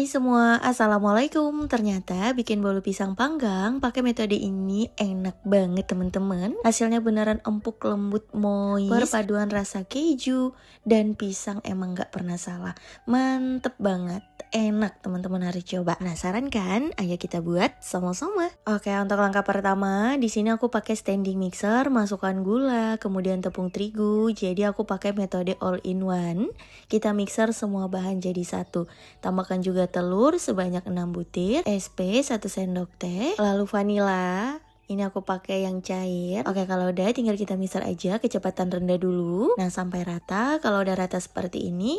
Hai semua, assalamualaikum. Ternyata bikin bolu pisang panggang pakai metode ini enak banget teman-teman. Hasilnya beneran empuk, lembut, moist, perpaduan rasa keju dan pisang emang gak pernah salah. Mantep banget, enak teman-teman, harus coba. Penasaran kan? Ayo kita buat sama-sama. Oke, untuk langkah pertama di sini aku pakai standing mixer, masukkan gula, kemudian tepung terigu. Jadi aku pakai metode all in one. Kita mixer semua bahan jadi satu. Tambahkan juga telur sebanyak 6 butir, SP 1 sendok teh, lalu vanila. Ini aku pakai yang cair. Oke, kalau udah tinggal kita mixer aja kecepatan rendah dulu. Nah, sampai rata. Kalau udah rata seperti ini,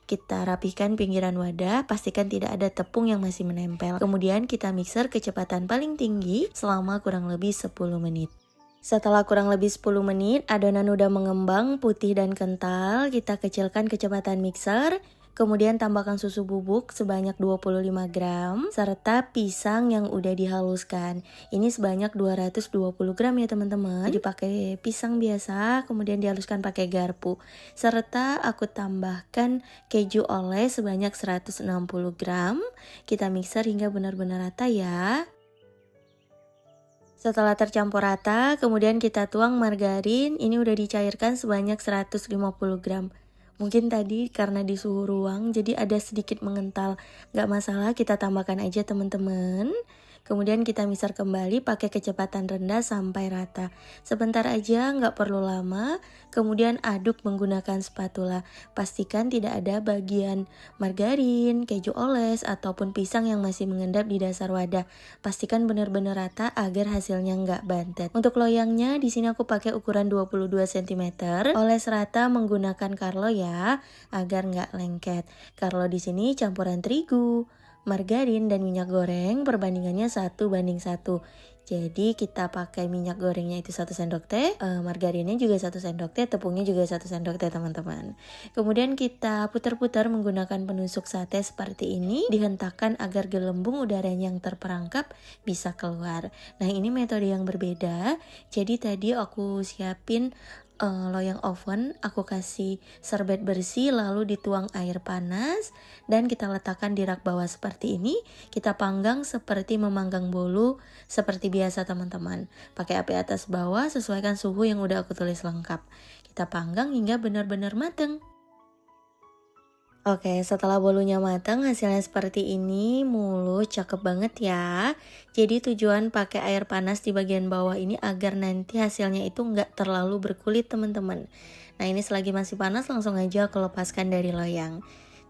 kita rapihkan pinggiran wadah, pastikan tidak ada tepung yang masih menempel. Kemudian kita mixer kecepatan paling tinggi selama kurang lebih 10 menit. Setelah kurang lebih 10 menit, adonan udah mengembang, putih dan kental. Kita kecilkan kecepatan mixer. Kemudian tambahkan susu bubuk sebanyak 25 gram serta pisang yang udah dihaluskan. Ini sebanyak 220 gram ya teman-teman. Jadi pakai pisang biasa, kemudian dihaluskan pakai garpu. Serta aku tambahkan keju oles sebanyak 160 gram. Kita mixer hingga benar-benar rata ya. Setelah tercampur rata, kemudian kita tuang margarin. Ini udah dicairkan sebanyak 150 gram. Mungkin tadi karena di suhu ruang jadi ada sedikit mengental. Gak masalah, kita tambahkan aja teman-teman. Kemudian kita mixer kembali pakai kecepatan rendah sampai rata. Sebentar aja, nggak perlu lama. Kemudian aduk menggunakan spatula. Pastikan tidak ada bagian margarin, keju oles, ataupun pisang yang masih mengendap di dasar wadah. Pastikan benar-benar rata agar hasilnya nggak bantet. Untuk loyangnya, di sini aku pakai ukuran 22 cm. Oles rata menggunakan Carlo ya, agar nggak lengket. Carlo di sini campuran terigu, margarin dan minyak goreng perbandingannya 1:1. Jadi kita pakai minyak gorengnya itu 1 sendok teh, margarinnya juga 1 sendok teh, tepungnya juga 1 sendok teh teman-teman. Kemudian kita putar-putar menggunakan penusuk sate seperti ini, dihentakkan agar gelembung udaranya yang terperangkap bisa keluar. Nah, ini metode yang berbeda. Jadi tadi aku siapin loyang oven, aku kasih serbet bersih lalu dituang air panas dan kita letakkan di rak bawah seperti ini. Kita panggang seperti memanggang bolu seperti biasa teman-teman. Pakai api atas bawah, sesuaikan suhu yang udah aku tulis lengkap. Kita panggang hingga benar-benar mateng. Oke, setelah bolunya matang hasilnya seperti ini, mulus, cakep banget ya. Jadi tujuan pakai air panas di bagian bawah ini agar nanti hasilnya itu nggak terlalu berkulit teman-teman. Nah, ini selagi masih panas langsung aja aku lepaskan dari loyang.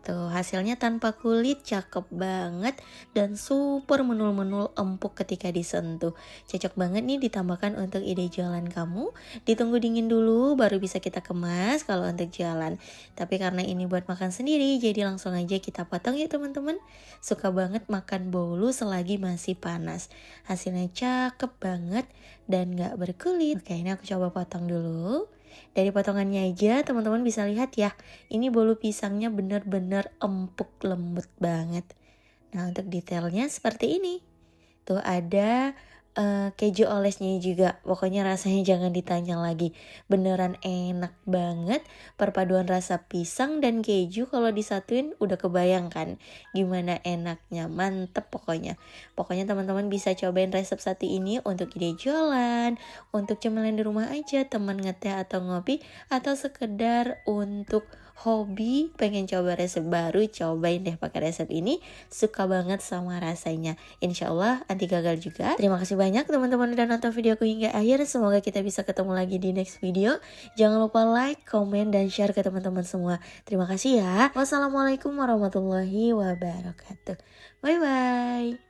Tuh, hasilnya tanpa kulit, cakep banget dan super menul-menul, empuk ketika disentuh. Cocok banget nih ditambahkan untuk ide jualan kamu. Ditunggu dingin dulu baru bisa kita kemas kalau untuk jualan. Tapi karena ini buat makan sendiri, jadi langsung aja kita potong ya teman-teman. Suka banget makan bolu selagi masih panas. Hasilnya cakep banget dan gak berkulit. Oke, ini aku coba potong dulu. Dari potongannya aja teman-teman bisa lihat ya, ini bolu pisangnya bener-bener empuk, lembut banget. Nah, untuk detailnya seperti ini. Tuh ada keju olesnya juga. Pokoknya rasanya jangan ditanya lagi. Beneran enak banget. Perpaduan rasa pisang dan keju kalau disatuin udah kebayangkan gimana enaknya. Mantep pokoknya. Pokoknya teman-teman bisa cobain resep satu ini untuk ide jualan, untuk cemilan di rumah aja, teman ngeteh atau ngopi, atau sekedar untuk hobi pengen coba resep baru, cobain deh pakai resep ini. Suka banget sama rasanya. Insya Allah anti gagal juga. Terima kasih banyak teman-teman udah nonton videoku hingga akhir. Semoga kita bisa ketemu lagi di next video. Jangan lupa like, komen, dan share ke teman-teman semua. Terima kasih ya. Wassalamualaikum warahmatullahi wabarakatuh. Bye bye.